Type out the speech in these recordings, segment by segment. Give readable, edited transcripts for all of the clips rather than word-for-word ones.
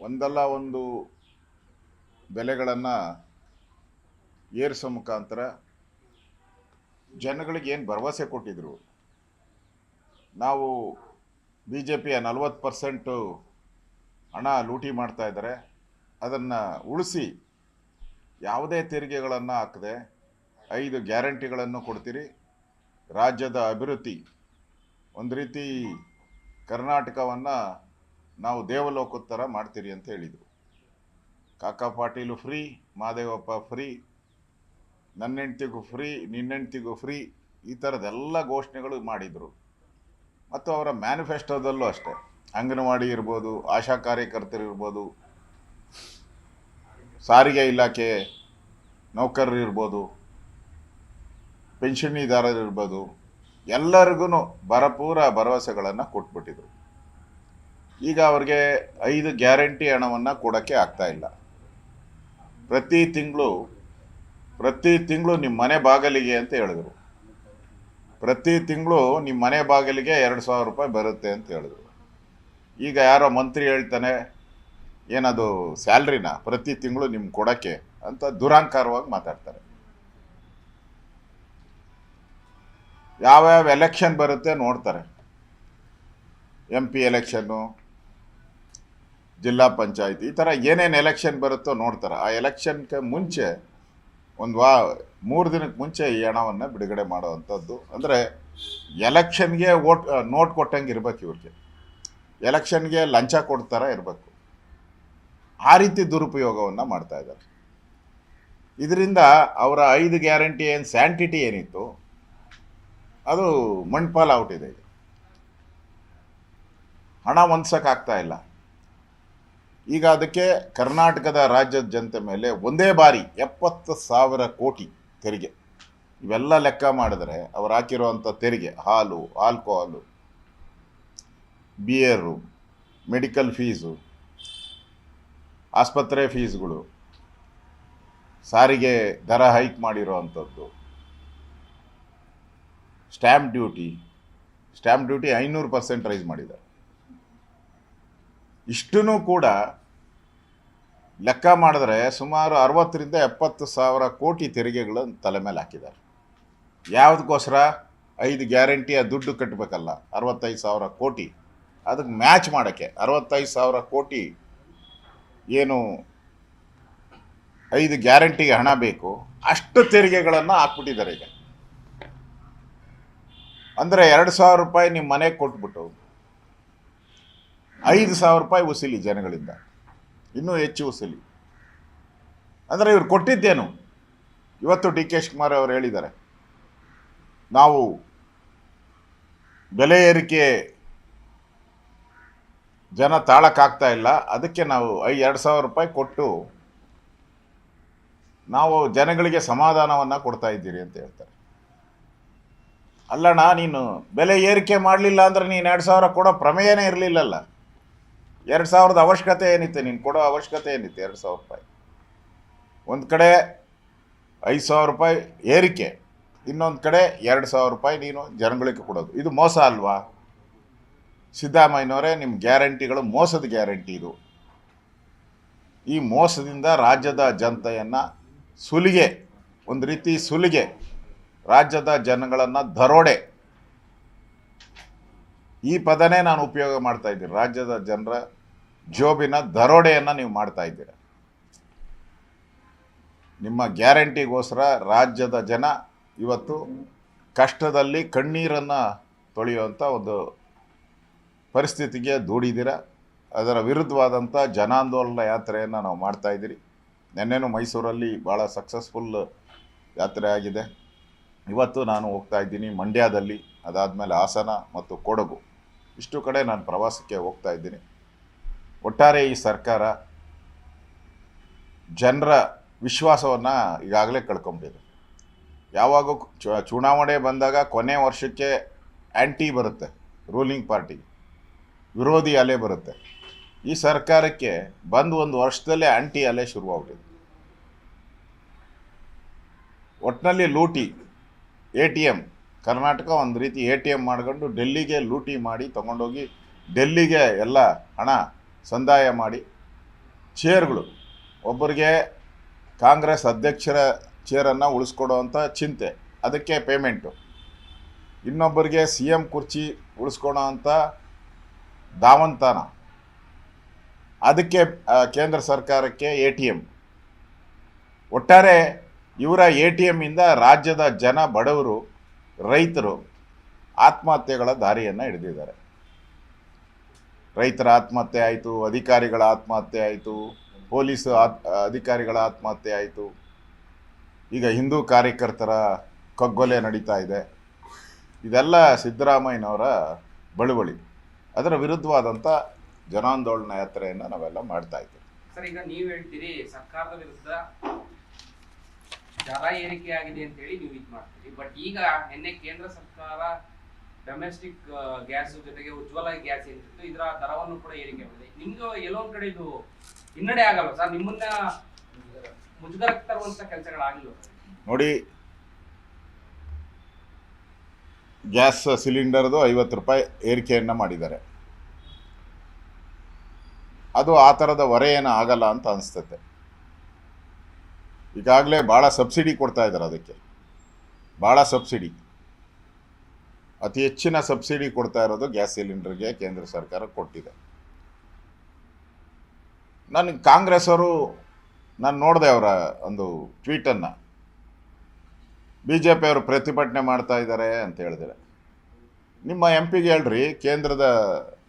ಒಂದಲ್ಲ ಒಂದು ಬೆಲೆಗಳನ್ನು ಏರಿಸೋ ಮುಖಾಂತರ ಜನಗಳಿಗೆ ಏನು ಭರವಸೆ ಕೊಟ್ಟಿದ್ರು. ನಾವು ಬಿ ಜೆ ಪಿಯ 40% ಹಣ ಲೂಟಿ ಮಾಡ್ತಾ ಇದ್ದಾರೆ, ಅದನ್ನು ಉಳಿಸಿ ಯಾವುದೇ ತೆರಿಗೆಗಳನ್ನು ಹಾಕದೆ 5 ಗ್ಯಾರಂಟಿಗಳನ್ನು ಕೊಡ್ತೀರಿ, ರಾಜ್ಯದ ಅಭಿವೃದ್ಧಿ ಒಂದು ರೀತಿ ಕರ್ನಾಟಕವನ್ನು ನಾವು ದೇವಲೋಕದ ಥರ ಮಾಡ್ತೀರಿ ಅಂತ ಹೇಳಿದರು. ಕಾಕಾ ಪಾಟೀಲು ಫ್ರೀ, ಮಹದೇವಪ್ಪ ಫ್ರೀ, ನನ್ನ ಹೆಂಡ್ತಿಗೂ ಫ್ರೀ, ನಿನ್ನ ಹೆಂಡ್ತಿಗೂ ಫ್ರೀ, ಈ ಥರದ್ದೆಲ್ಲ ಘೋಷಣೆಗಳು ಮಾಡಿದರು. ಮತ್ತು ಅವರ ಮ್ಯಾನಿಫೆಸ್ಟೋದಲ್ಲೂ ಅಷ್ಟೇ, ಅಂಗನವಾಡಿ ಇರ್ಬೋದು, ಆಶಾ ಕಾರ್ಯಕರ್ತರು ಇರ್ಬೋದು, ಸಾರಿಗೆ ಇಲಾಖೆ ನೌಕರರು ಇರ್ಬೋದು, ಪೆನ್ಷನ್ನಿದಾರರು ಇರ್ಬೋದು, ಎಲ್ಲರಿಗೂ ಭರಪೂರ ಭರವಸೆಗಳನ್ನು ಕೊಟ್ಬಿಟ್ಟಿದ್ರು. ಈಗ ಅವ್ರಿಗೆ 5 ಗ್ಯಾರಂಟಿ ಹಣವನ್ನು ಕೊಡೋಕ್ಕೆ ಆಗ್ತಾ ಇಲ್ಲ. ಪ್ರತಿ ತಿಂಗಳು ನಿಮ್ಮ ಮನೆ ಬಾಗಿಲಿಗೆ ಅಂತ ಹೇಳಿದ್ರು. ಪ್ರತಿ ತಿಂಗಳು ನಿಮ್ಮ ಮನೆ ಬಾಗಿಲಿಗೆ 2,000 ರೂಪಾಯಿ ಬರುತ್ತೆ ಅಂತ ಹೇಳಿದ್ರು. ಈಗ ಯಾರೋ ಮಂತ್ರಿ ಹೇಳ್ತಾನೆ, ಏನದು ಸ್ಯಾಲ್ರಿನ ಪ್ರತಿ ತಿಂಗಳು ನಿಮ್ಗೆ ಕೊಡೋಕ್ಕೆ ಅಂತ ದುರಾಂಕಾರವಾಗಿ ಮಾತಾಡ್ತಾರೆ. ಯಾವ್ಯಾವ ಎಲೆಕ್ಷನ್ ಬರುತ್ತೆ ನೋಡ್ತಾರೆ. MP ಎಲೆಕ್ಷನ್ನು, ಜಿಲ್ಲಾ ಪಂಚಾಯತಿ, ಈ ಥರ ಏನೇನು ಎಲೆಕ್ಷನ್ ಬರುತ್ತೋ ನೋಡ್ತಾರೆ. ಆ ಎಲೆಕ್ಷನ್ಗೆ ಮುಂಚೆ 3 ದಿನಕ್ಕೆ ಮುಂಚೆ ಈ ಹಣವನ್ನು ಬಿಡುಗಡೆ ಮಾಡೋವಂಥದ್ದು. ಅಂದರೆ ಎಲೆಕ್ಷನ್ಗೆ ನೋಟ್ ಕೊಟ್ಟಂಗೆ ಇರ್ಬೇಕು, ಇವ್ರಿಗೆ ಎಲೆಕ್ಷನ್ಗೆ ಲಂಚ ಕೊಡ್ತಾರ ಇರಬೇಕು. ಆ ರೀತಿ ದುರುಪಯೋಗವನ್ನು ಮಾಡ್ತಾ ಇದ್ದಾರೆ. ಇದರಿಂದ ಅವರ 5 ಗ್ಯಾರಂಟಿ ಸ್ಯಾಂಟಿಟಿ ಏನಿತ್ತು ಅದು ಮಣ್ಪಾಲ್ ಔಟಿದೆ. ಹಣ ಹೊಂದ್ಸೋಕ್ಕಾಗ್ತಾ ಇಲ್ಲ. ಈಗ ಅದಕ್ಕೆ ಕರ್ನಾಟಕದ ರಾಜ್ಯದ ಜನತೆ ಮೇಲೆ ಒಂದೇ ಬಾರಿ 70,000 ಕೋಟಿ ತೆರಿಗೆ. ಇವೆಲ್ಲ ಲೆಕ್ಕ ಮಾಡಿದ್ರೆ ಅವ್ರು ಹಾಕಿರುವಂಥ ತೆರಿಗೆ, ಹಾಲು, ಆಲ್ಕೋಹಾಲು, ಬಿಯರು, ಮೆಡಿಕಲ್ ಫೀಸು, ಆಸ್ಪತ್ರೆ ಫೀಸ್ಗಳು, ಸಾರಿಗೆ ದರ ಹೈಕ್ ಮಾಡಿರೋವಂಥದ್ದು, ಸ್ಟ್ಯಾಂಪ್ ಡ್ಯೂಟಿ 500% ರೈಸ್ ಮಾಡಿದ್ದಾರೆ. ಇಷ್ಟೂ ಕೂಡ ಲೆಕ್ಕ ಮಾಡಿದ್ರೆ ಸುಮಾರು 60,000 ರಿಂದ 70,000 ಕೋಟಿ ತೆರಿಗೆಗಳನ್ನು ತಲೆ ಮೇಲೆ ಹಾಕಿದ್ದಾರೆ. ಯಾವುದಕ್ಕೋಸ್ಕರ? 5 ಗ್ಯಾರಂಟಿಯ ದುಡ್ಡು ಕಟ್ಟಬೇಕಲ್ಲ, 65,000 ಕೋಟಿ. ಅದಕ್ಕೆ ಮ್ಯಾಚ್ ಮಾಡೋಕ್ಕೆ 65,000 ಕೋಟಿ ಏನು 5 ಗ್ಯಾರಂಟಿಗೆ ಹಣ ಬೇಕು, ಅಷ್ಟು ತೆರಿಗೆಗಳನ್ನು ಹಾಕ್ಬಿಟ್ಟಿದ್ದಾರೆ. ಈಗ ಅಂದರೆ 2,000 ರೂಪಾಯಿ ನಿಮ್ಮ ಮನೆಗೆ ಕೊಟ್ಬಿಟ್ಟು 5,000 ರೂಪಾಯಿ ವಸೂಲಿ ಜನಗಳಿಂದ, ಇನ್ನೂ ಹೆಚ್ಚು ವಸೂಲಿ. ಅಂದರೆ ಇವ್ರು ಕೊಟ್ಟಿದ್ದೇನು? ಇವತ್ತು ಡಿ ಕೆ ಶಿವಕುಮಾರ್ ಅವರು ಹೇಳಿದ್ದಾರೆ, ನಾವು ಬೆಲೆ ಏರಿಕೆ ಜನ ತಾಳಕ್ಕಾಗ್ತಾ ಇಲ್ಲ, ಅದಕ್ಕೆ ನಾವು 2,000 ರೂಪಾಯಿ ಕೊಟ್ಟು ನಾವು ಜನಗಳಿಗೆ ಸಮಾಧಾನವನ್ನು ಕೊಡ್ತಾ ಇದ್ದೀರಿ ಅಂತ ಹೇಳ್ತಾರೆ. ಅಲ್ಲಣ್ಣ, ನೀನು ಬೆಲೆ ಏರಿಕೆ ಮಾಡಲಿಲ್ಲ ಅಂದರೆ ನೀನು 2,000 ಕೊಡೋ ಪ್ರಮೇಯನೇ ಇರಲಿಲ್ಲಲ್ಲ. 2,000ದ ಅವಶ್ಯಕತೆ ಏನಿತ್ತು? ನೀನು ಕೊಡೋ ಅವಶ್ಯಕತೆ ಏನಿತ್ತು? 2,000 ರೂಪಾಯಿ ಒಂದು ಕಡೆ 5,000 ರೂಪಾಯಿ ಏರಿಕೆ, ಇನ್ನೊಂದು ಕಡೆ 2,000 ರೂಪಾಯಿ ನೀನು ಜನಗಳಿಗೆ ಕೊಡೋದು. ಇದು ಮೋಸ ಅಲ್ವಾ? ಸಿದ್ದರಾಮಯ್ಯನವರೇ, ನಿಮ್ಮ ಗ್ಯಾರಂಟಿಗಳು ಮೋಸದ ಗ್ಯಾರಂಟಿ. ಇದು ಈ ಮೋಸದಿಂದ ರಾಜ್ಯದ ಜನತೆಯನ್ನು ಒಂದು ರೀತಿ ಸುಲಿಗೆ, ರಾಜ್ಯದ ಜನಗಳನ್ನು ದರೋಡೆ, ಈ ಪದನೇ ನಾನು ಉಪಯೋಗ ಮಾಡ್ತಾ ಇದ್ದೀನಿ. ರಾಜ್ಯದ ಜನರ ಜೋಬಿನ ದರೋಡೆಯನ್ನು ನೀವು ಮಾಡ್ತಾ ಇದ್ದೀರ. ನಿಮ್ಮ ಗ್ಯಾರಂಟಿಗೋಸ್ಕರ ರಾಜ್ಯದ ಜನ ಇವತ್ತು ಕಷ್ಟದಲ್ಲಿ ಕಣ್ಣೀರನ್ನು ತೊಳೆಯುವಂಥ ಒಂದು ಪರಿಸ್ಥಿತಿಗೆ ದೂಡಿದ್ದೀರ. ಅದರ ವಿರುದ್ಧವಾದಂಥ ಜನಾಂದೋಲನ ಯಾತ್ರೆಯನ್ನು ನಾವು ಮಾಡ್ತಾ ಇದ್ದೀರಿ. ನೆನ್ನೆನೂ ಮೈಸೂರಲ್ಲಿ ಭಾಳ ಸಕ್ಸಸ್ಫುಲ್ ಯಾತ್ರೆ ಆಗಿದೆ. ಇವತ್ತು ನಾನು ಹೋಗ್ತಾ ಇದ್ದೀನಿ ಮಂಡ್ಯದಲ್ಲಿ, ಅದಾದಮೇಲೆ ಹಾಸನ ಮತ್ತು ಕೊಡಗು, ಇಷ್ಟು ಕಡೆ ನಾನು ಪ್ರವಾಸಕ್ಕೆ ಹೋಗ್ತಾ ಇದ್ದೀನಿ. ಒಟ್ಟಾರೆ ಈ ಸರ್ಕಾರ ಜನರ ವಿಶ್ವಾಸವನ್ನು ಈಗಾಗಲೇ ಕಳ್ಕೊಂಬಿಟ್ಟಿದೆ. ಯಾವಾಗ ಚುನಾವಣೆ ಬಂದಾಗ ಕೊನೆ ವರ್ಷಕ್ಕೆ ಆ್ಯಂಟಿ ಬರುತ್ತೆ, ರೂಲಿಂಗ್ ಪಾರ್ಟಿ ವಿರೋಧಿ ಅಲೆ ಬರುತ್ತೆ. ಈ ಸರ್ಕಾರಕ್ಕೆ ಬಂದು 1 ವರ್ಷದಲ್ಲೇ ಆ್ಯಂಟಿ ಅಲೆ ಶುರುವಾಗ್ಬಿಟ್ಟಿದೆ. ಒಟ್ಟಿನಲ್ಲಿ ಲೂಟಿ, ATM, ಕರ್ನಾಟಕ ಒಂದು ರೀತಿ ATM ಮಾಡ್ಕೊಂಡು ಡೆಲ್ಲಿಗೆ ಲೂಟಿ ಮಾಡಿ ತೊಗೊಂಡೋಗಿ ಡೆಲ್ಲಿಗೆ ಎಲ್ಲ ಹಣ ಸಂದಾಯ ಮಾಡಿ ಚೇರ್ಗಳು, ಒಬ್ಬರಿಗೆ ಕಾಂಗ್ರೆಸ್ ಅಧ್ಯಕ್ಷರ ಚೇರನ್ನು ಉಳಿಸ್ಕೊಡೋವಂಥ ಚಿಂತೆ, ಅದಕ್ಕೆ ಪೇಮೆಂಟು. ಇನ್ನೊಬ್ಬರಿಗೆ ಸಿ ಎಮ್ ಕುರ್ಚಿ ಉಳಿಸ್ಕೊಳೋ ಅಂಥ ಧಾವಂತನ, ಅದಕ್ಕೆ ಕೇಂದ್ರ ಸರ್ಕಾರಕ್ಕೆ ATM. ಒಟ್ಟಾರೆ ಇವರ ATM ಇಂದ ರಾಜ್ಯದ ಜನ, ಬಡವರು, ರೈತರು ಆತ್ಮಹತ್ಯೆಗಳ ದಾರಿಯನ್ನು ಹಿಡಿದಿದ್ದಾರೆ. ರೈತರ ಆತ್ಮಹತ್ಯೆ ಆಯಿತು, ಅಧಿಕಾರಿಗಳ ಆತ್ಮಹತ್ಯೆ ಆಯಿತು, ಪೊಲೀಸ್ ಅಧಿಕಾರಿಗಳ ಆತ್ಮಹತ್ಯೆ ಆಯಿತು, ಈಗ ಹಿಂದೂ ಕಾರ್ಯಕರ್ತರ ಕಗ್ಗೊಲೆ ನಡೀತಾ ಇದೆ. ಇದೆಲ್ಲ ಸಿದ್ದರಾಮಯ್ಯನವರ ಬಳುವಳಿ. ಅದರ ವಿರುದ್ಧವಾದಂಥ ಜನಾಂದೋಲನ ಯಾತ್ರೆಯನ್ನು ನಾವೆಲ್ಲ ಮಾಡ್ತಾ ಇದ್ದೀವಿ. ಸರ್, ಈಗ ನೀವು ಹೇಳ್ತೀರಿ ಸರ್ಕಾರದ ವಿರುದ್ಧ ದರ ಏರಿಕೆ ಆಗಿದೆ ಅಂತ ಹೇಳಿ ನೀವು ಇದು ಮಾಡ್ತೀರಿ. ಬಟ್ ಈಗ ನಿನ್ನೆ ಕೇಂದ್ರ ಸರ್ಕಾರ ಡೊಮೆಸ್ಟಿಕ್ ಗ್ಯಾಸ್ ಜೊತೆಗೆ ಉಜ್ವಲ ಗ್ಯಾಸ್ ಏನಿತ್ತು, ಇದರ ದರವನ್ನು ಕೂಡ ಏರಿಕೆ ಮಾಡಿದೆ. ನಿಮ್ಗೆ ಎಲ್ಲೋ ಒಂದ್ ಕಡೆ ಇದು ಹಿನ್ನಡೆ ಆಗಲ್ಲ ಸರ್? ನಿಮ್ಮನ್ನ ಮುಜುಗರಕ್ಕೆ ತರುವಂತ ಕೆಲಸಗಳಾಗಿಲ್ಲ ನೋಡಿ. ಗ್ಯಾಸ್ ಸಿಲಿಂಡರ್ದು 50 ರೂಪಾಯಿ ಏರಿಕೆಯನ್ನು ಮಾಡಿದ್ದಾರೆ. ಅದು ಆ ಥರದ ಹೊರೆ ಏನೂ ಆಗಲ್ಲ ಅಂತ ಅನಿಸ್ತತೆ. ಈಗಾಗಲೇ ಭಾಳ ಸಬ್ಸಿಡಿ ಕೊಡ್ತಾ ಇದ್ದಾರೆ, ಅದಕ್ಕೆ ಭಾಳ ಸಬ್ಸಿಡಿ, ಅತಿ ಹೆಚ್ಚಿನ ಸಬ್ಸಿಡಿ ಕೊಡ್ತಾ ಇರೋದು ಗ್ಯಾಸ್ ಸಿಲಿಂಡರ್ಗೆ ಕೇಂದ್ರ ಸರ್ಕಾರ ಕೊಟ್ಟಿದೆ. ನನಗೆ ಕಾಂಗ್ರೆಸ್ ಅವರು, ನಾನು ನೋಡಿದೆ ಅವರ ಒಂದು ಟ್ವೀಟನ್ನು, BJP ಅವರು ಪ್ರತಿಭಟನೆ ಮಾಡ್ತಾ ಇದ್ದಾರೆ ಅಂತ ಹೇಳಿದರೆ, ನಿಮ್ಮ MP ಗೆ ಹೇಳ್ರಿ, ಕೇಂದ್ರದ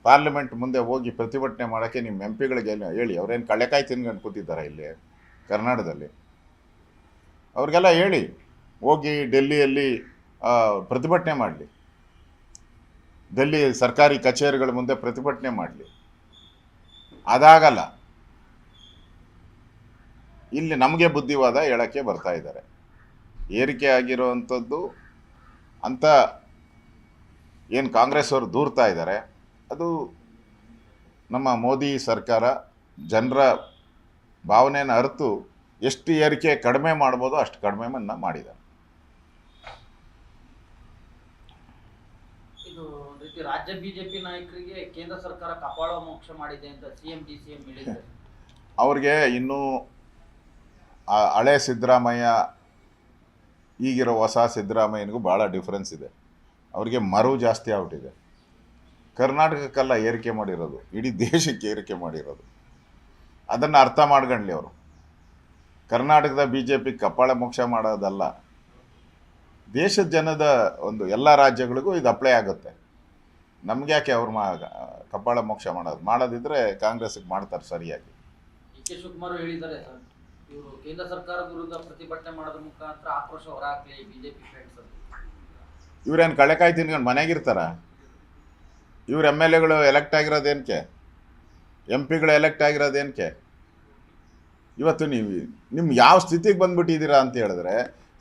ಪಾರ್ಲಿಮೆಂಟ್ ಮುಂದೆ ಹೋಗಿ ಪ್ರತಿಭಟನೆ ಮಾಡೋಕ್ಕೆ ನಿಮ್ಮ MP ಗಳಿಗೆ ಹೇಳಿ. ಅವರೇನು ಕಳ್ಳೆಕಾಯಿ ತಿನ್ಕೊಂಡು ಕೂತಿದ್ದಾರೆ ಇಲ್ಲಿ ಕರ್ನಾಟಕದಲ್ಲಿ? ಅವ್ರಿಗೆಲ್ಲ ಹೇಳಿ, ಹೋಗಿ ಡೆಲ್ಲಿಯಲ್ಲಿ ಪ್ರತಿಭಟನೆ ಮಾಡಲಿ, ಡೆಲ್ಲಿ ಸರ್ಕಾರಿ ಕಚೇರಿಗಳ ಮುಂದೆ ಪ್ರತಿಭಟನೆ ಮಾಡಲಿ. ಅದಾಗಲ್ಲ, ಇಲ್ಲಿ ನಮಗೆ ಬುದ್ಧಿವಾದ ಹೇಳೋಕ್ಕೆ ಬರ್ತಾ ಇದ್ದಾರೆ. ಏರಿಕೆ ಆಗಿರೋವಂಥದ್ದು ಅಂತ ಏನು ಕಾಂಗ್ರೆಸ್ ಅವರು ದೂರ್ತಾ ಇದ್ದಾರೆ, ಅದು ನಮ್ಮ ಮೋದಿ ಸರ್ಕಾರ ಜನರ ಭಾವನೆಯನ್ನು ಅರಿತು ಎಷ್ಟು ಏರಿಕೆ ಕಡಿಮೆ ಮಾಡ್ಬೋದು ಅಷ್ಟು ಕಡಿಮೆಯನ್ನು ಮಾಡಿದ್ದಾರೆ. ಇದು ಒಂದು ರೀತಿ ರಾಜ್ಯ ಬಿಜೆಪಿ ನಾಯಕರಿಗೆ ಕೇಂದ್ರ ಸರ್ಕಾರ ಕಪಾಳ ಮೋಕ್ಷ ಮಾಡಿದೆ ಅಂತ CM DCM ಹೇಳಿದ್ದಾರೆ. ಅವ್ರಿಗೆ ಇನ್ನೂ ಹಳೆ ಸಿದ್ದರಾಮಯ್ಯ ಈಗಿರೋ ಹೊಸ ಸಿದ್ದರಾಮಯ್ಯನಿಗೂ ಭಾಳ ಡಿಫ್ರೆನ್ಸ್ ಇದೆ. ಅವರಿಗೆ ಮರು ಜಾಸ್ತಿ ಆಗ್ಬಿಟ್ಟಿದೆ. ಕರ್ನಾಟಕಕ್ಕೆಲ್ಲ ಏರಿಕೆ ಮಾಡಿರೋದು, ಇಡೀ ದೇಶಕ್ಕೆ ಏರಿಕೆ ಮಾಡಿರೋದು. ಅದನ್ನು ಅರ್ಥ ಮಾಡ್ಕೊಳ್ಳಿ ಅವರು. ಕರ್ನಾಟಕದ BJP ಕಪಾಳ ಮೋಕ್ಷ ಮಾಡೋದಲ್ಲ, ದೇಶದ ಜನದ ಒಂದು ಎಲ್ಲ ರಾಜ್ಯಗಳಿಗೂ ಇದು ಅಪ್ಲೈ ಆಗುತ್ತೆ. ನಮ್ಗೆ ಯಾಕೆ ಅವ್ರು ಕಪಾಳ ಮೋಕ್ಷ ಮಾಡೋದಿದ್ರೆ ಕಾಂಗ್ರೆಸ್ಗೆ ಮಾಡ್ತಾರೆ ಸರಿಯಾಗಿ. DK ಶಿವಕುಮಾರ್ ಹೇಳಿದ್ದಾರೆ ಸರ್, ಇವರು ಕೇಂದ್ರ ಸರ್ಕಾರದ ವಿರುದ್ಧ ಪ್ರತಿಭಟನೆ ಮಾಡೋದ್ರ ಮುಖಾಂತರ ಆಕ್ರೋಶ ಹೊರಹಾಕಲಿ BJP ಫ್ರೆಂಡ್ಸ್ ಅಂತ. ಇವ್ರೇನು ಕಳೆಕಾಯಿ ತಿನ್ಕೊಂಡು ಮನೆಗಿರ್ತಾರ? ಇವ್ರ MLAಗಳು ಎಲೆಕ್ಟ್ ಆಗಿರೋದೇನಕ್ಕೆ? MP ಗಳು ಎಲೆಕ್ಟ್ ಆಗಿರೋದೇನಕ್ಕೆ? ಇವತ್ತು ನೀವು ನಿಮ್ಗೆ ಯಾವ ಸ್ಥಿತಿಗೆ ಬಂದ್ಬಿಟ್ಟಿದ್ದೀರಾ ಅಂತ ಹೇಳಿದ್ರೆ,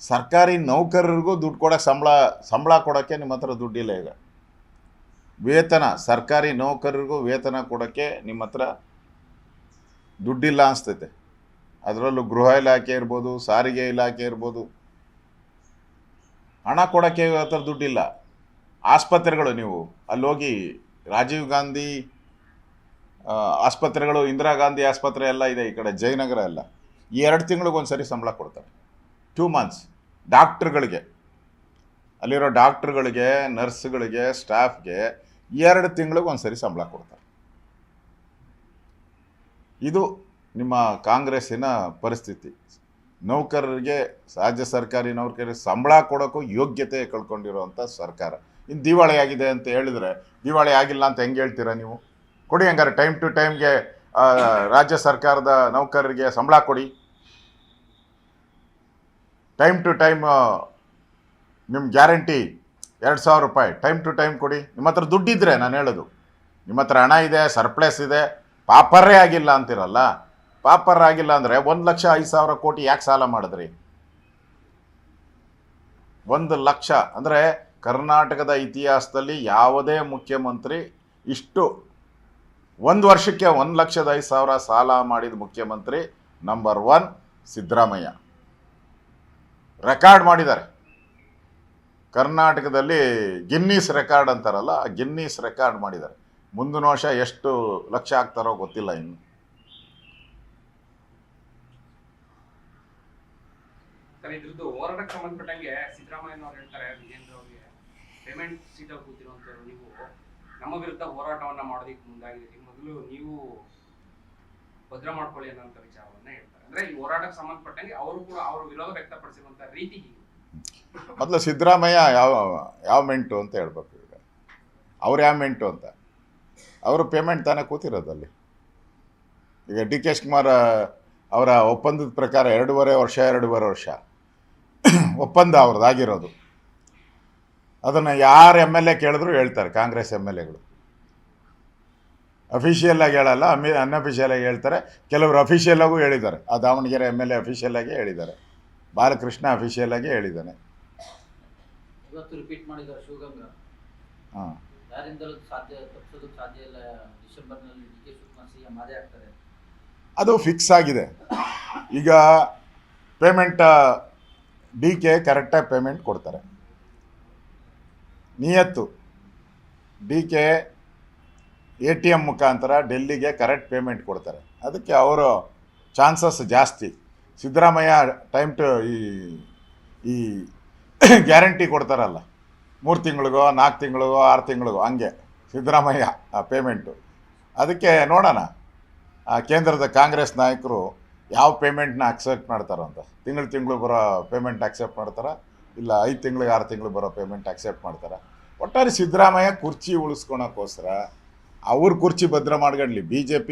ಸರ್ಕಾರಿ ನೌಕರರಿಗೂ ದುಡ್ಡು ಕೊಡೋಕ್ಕೆ ಸಂಬಳ ಕೊಡೋಕ್ಕೆ ನಿಮ್ಮ ಹತ್ರ ದುಡ್ಡಿಲ್ಲ. ಈಗ ವೇತನ, ಸರ್ಕಾರಿ ನೌಕರರಿಗೂ ವೇತನ ಕೊಡೋಕ್ಕೆ ನಿಮ್ಮ ಹತ್ರ ದುಡ್ಡಿಲ್ಲ ಅನಿಸ್ತೈತೆ. ಅದರಲ್ಲೂ ಗೃಹ ಇಲಾಖೆ ಇರ್ಬೋದು, ಸಾರಿಗೆ ಇಲಾಖೆ ಇರ್ಬೋದು, ಹಣ ಕೊಡೋಕ್ಕೆ ಹತ್ರ ದುಡ್ಡಿಲ್ಲ. ಆಸ್ಪತ್ರೆಗಳು, ನೀವು ಅಲ್ಲೋಗಿ ರಾಜೀವ್ ಗಾಂಧಿ ಆಸ್ಪತ್ರೆಗಳು, ಇಂದಿರಾ ಗಾಂಧಿ ಆಸ್ಪತ್ರೆ ಎಲ್ಲ ಇದೆ ಈ ಕಡೆ ಜಯನಗರ ಎಲ್ಲ, 2 ತಿಂಗಳಿಗೊಂದು ಸರಿ ಸಂಬಳ ಕೊಡ್ತಾರೆ. 2 months ಡಾಕ್ಟ್ರುಗಳಿಗೆ, ಅಲ್ಲಿರೋ ಡಾಕ್ಟ್ರುಗಳಿಗೆ, ನರ್ಸ್ಗಳಿಗೆ, ಸ್ಟಾಫ್ಗೆ 2 ತಿಂಗಳಿಗೊಂದು ಸರಿ ಸಂಬಳ ಕೊಡ್ತಾರೆ. ಇದು ನಿಮ್ಮ ಕಾಂಗ್ರೆಸ್ಸಿನ ಪರಿಸ್ಥಿತಿ. ನೌಕರರಿಗೆ, ರಾಜ್ಯ ಸರ್ಕಾರಿ ನೌಕರರಿಗೆ ಸಂಬಳ ಕೊಡೋಕ್ಕೂ ಯೋಗ್ಯತೆ ಕಳ್ಕೊಂಡಿರೋವಂಥ ಸರ್ಕಾರ. ಇನ್ನು ದಿವಾಳಿ ಆಗಿದೆ ಅಂತ ಹೇಳಿದರೆ, ದಿವಾಳಿ ಆಗಿಲ್ಲ ಅಂತ ಹೆಂಗೆ ಹೇಳ್ತೀರಾ ನೀವು? ಕೊಡಿ ಹಂಗಾರೆ, ಟೈಮ್ ಟು ಟೈಮ್ಗೆ ರಾಜ್ಯ ಸರ್ಕಾರದ ನೌಕರರಿಗೆ ಸಂಬಳ ಕೊಡಿ. ಟೈಮ್ ಟು ಟೈಮ್ ನಿಮ್ಮ ಗ್ಯಾರಂಟಿ 2000 ರೂಪಾಯಿ ಟೈಮ್ ಟು ಟೈಮ್ ಕೊಡಿ. ನಿಮ್ಮ ಹತ್ರ ದುಡ್ಡಿದ್ರೆ, ನಾನು ಹೇಳೋದು, ನಿಮ್ಮ ಹತ್ರ ಹಣ ಇದೆ, ಸರ್ಪ್ಲಸ್ ಇದೆ, ಪಾಪರೇ ಆಗಿಲ್ಲ ಅಂತಿರಲ್ಲ. ಪಾಪರ್ ಆಗಿಲ್ಲ ಅಂದರೆ 1,05,000 ಕೋಟಿ ಯಾಕೆ ಸಾಲ ಮಾಡಿದ್ರಿ? 1 ಲಕ್ಷ ಅಂದರೆ ಕರ್ನಾಟಕದ ಇತಿಹಾಸದಲ್ಲಿ ಯಾವುದೇ ಮುಖ್ಯಮಂತ್ರಿ ಇಷ್ಟು 1 ವರ್ಷಕ್ಕೆ 1,05,000 ಸಾಲ ಮಾಡಿದ ಮುಖ್ಯಮಂತ್ರಿ ನಂಬರ್ 1 ಸಿದ್ದರಾಮಯ್ಯ. ರೆಕಾರ್ಡ್ ಮಾಡಿದ್ದಾರೆ ಕರ್ನಾಟಕದಲ್ಲಿ. ಗಿನ್ನೀಸ್ ರೆಕಾರ್ಡ್ ಅಂತಾರಲ್ಲ, ಆ ಗಿನ್ನೀಸ್ ರೆಕಾರ್ಡ್ ಮಾಡಿದ್ದಾರೆ. ಮುಂದಿನ ವರ್ಷ ಎಷ್ಟು ಲಕ್ಷ ಆಗ್ತಾರೋ ಗೊತ್ತಿಲ್ಲ ಇನ್ನು. ಸರ್ ಇದ್ರದ್ದು ಹೋರಾಟಕ್ಕೆ ಸಂಬಂಧಪಟ್ಟಂಗೆ ಸಿದ್ದರಾಮಯ್ಯನವ್ರು ಹೇಳ್ತಾರೆ ವಿಜೇಂದ್ರ ಅವ್ರಿಗೆ ಪೇಮೆಂಟ್ ಸೀಟಲ್ಲಿ ಕೂತಿರುವಂಥವ್ರು ನೀವು ನಮ್ಮ ವಿರುದ್ಧ ಹೋರಾಟವನ್ನ ಮಾಡೋದಕ್ಕೆ ಮುಂದಾಗಿದ್ದೀರಿ, ಮೊದಲು ನೀವು ಭದ್ರ ಮಾಡ್ಕೊಳ್ಳಿ ಅನ್ನೋಂಥ ವಿಚಾರವನ್ನ ಹೇಳ್ತಾರೆ. ಅಂದ್ರೆ ಈ ಹೋರಾಟಕ್ಕೆ ಸಂಬಂಧಪಟ್ಟಂಗೆ ಅವರು ಕೂಡ ಅವರು ವಿರೋಧ ವ್ಯಕ್ತಪಡಿಸಿರುವಂತ ರೀತಿ ಹೀಗೆ. ಮೊದಲು ಸಿದ್ದರಾಮಯ್ಯ ಯಾವ ಮೆಂಟು ಅಂತ ಹೇಳ್ಬೇಕು. ಈಗ ಅವ್ರು ಯಾವ ಮೆಂಟು ಅಂತ, ಅವರು ಪೇಮೆಂಟ್ ತಾನೇ ಕೂತಿರೋದಲ್ಲಿ. ಈಗ ಡಿ ಕೆ ಶಿವಕುಮಾರ್ ಅವರ ಒಪ್ಪಂದದ ಪ್ರಕಾರ 2.5 ವರ್ಷ ಒಪ್ಪಂದ ಅವ್ರದ್ದಾಗಿರೋದು. ಅದನ್ನು ಯಾರು ಎಮ್ ಎಲ್ ಎ ಕೇಳಿದ್ರು ಹೇಳ್ತಾರೆ, ಕಾಂಗ್ರೆಸ್ ಎಮ್ ಎಲ್ ಎಗಳು. ಅಫಿಷಿಯಲ್ಲಾಗಿ ಹೇಳಲ್ಲ, ಅನ್ಅಫಿಷಿಯಲಾಗಿ ಹೇಳ್ತಾರೆ. ಕೆಲವರು ಅಫಿಷಿಯಲಾಗೂ ಹೇಳಿದ್ದಾರೆ. ಆ ದಾವಣಗೆರೆ ಎಮ್ ಎಲ್ ಎ ಅಫಿಷಿಯಲಾಗಿ ಹೇಳಿದ್ದಾರೆ, ಬಾಲಕೃಷ್ಣ ಅಫಿಷಿಯಲಾಗಿ ಹೇಳಿದ್ದಾನೆ. ಇವತ್ತು ರಿಪೀಟ್ ಮಾಡಿದ್ದಾರೆ ಶಿವಗಂಗಾ. ಹಾಂ, ಯಾರಿಂದಲೂ ತಪ್ಪಿಸೋದಕ್ಕೆ ಸಾಧ್ಯ ಇಲ್ಲ, ಡಿಸೆಂಬರ್ನಲ್ಲಿ D K Shivakumar C M ಅದೇ ಆಗ್ತಾರೆ. ಅದು ಫಿಕ್ಸ್ ಆಗಿದೆ. ಈಗ ಪೇಮೆಂಟ್ ಡಿ ಕೆ ಕರೆಕ್ಟಾಗಿ ಪೇಮೆಂಟ್ ಕೊಡ್ತಾರೆ. ನಿಯತ್ತು ಡಿ ಕೆ ATM ಮುಖಾಂತರ ಡೆಲ್ಲಿಗೆ ಕರೆಕ್ಟ್ ಪೇಮೆಂಟ್ ಕೊಡ್ತಾರೆ. ಅದಕ್ಕೆ ಅವರು ಚಾನ್ಸಸ್ ಜಾಸ್ತಿ. ಸಿದ್ದರಾಮಯ್ಯ ಟೈಮ್ ಟು ಈ ಗ್ಯಾರಂಟಿ ಕೊಡ್ತಾರಲ್ಲ, 3 ತಿಂಗಳಿಗೋ 4 ತಿಂಗಳಿಗೋ 6 ತಿಂಗಳಿಗೋ, ಹಂಗೆ ಸಿದ್ದರಾಮಯ್ಯ ಆ ಪೇಮೆಂಟು. ಅದಕ್ಕೆ ನೋಡೋಣ ಕೇಂದ್ರದ ಕಾಂಗ್ರೆಸ್ ನಾಯಕರು ಯಾವ ಪೇಮೆಂಟ್ನ ಅಕ್ಸೆಪ್ಟ್ ಮಾಡ್ತಾರೋ ಅಂತ. ತಿಂಗಳು ಬರೋ ಪೇಮೆಂಟ್ ಅಕ್ಸೆಪ್ಟ್ ಮಾಡ್ತಾರಾ, ಇಲ್ಲ 5 ತಿಂಗಳಿಗೆ 6 ತಿಂಗಳು ಬರೋ ಪೇಮೆಂಟ್ ಅಕ್ಸೆಪ್ಟ್ ಮಾಡ್ತಾರೆ. ಒಟ್ಟಾರೆ ಸಿದ್ದರಾಮಯ್ಯ ಕುರ್ಚಿ ಉಳಿಸ್ಕೊಳಕ್ಕೋಸ್ಕರ ಅವ್ರ ಕುರ್ಚಿ ಭದ್ರ ಮಾಡ್ಕೊಳ್ಳಿ. BJP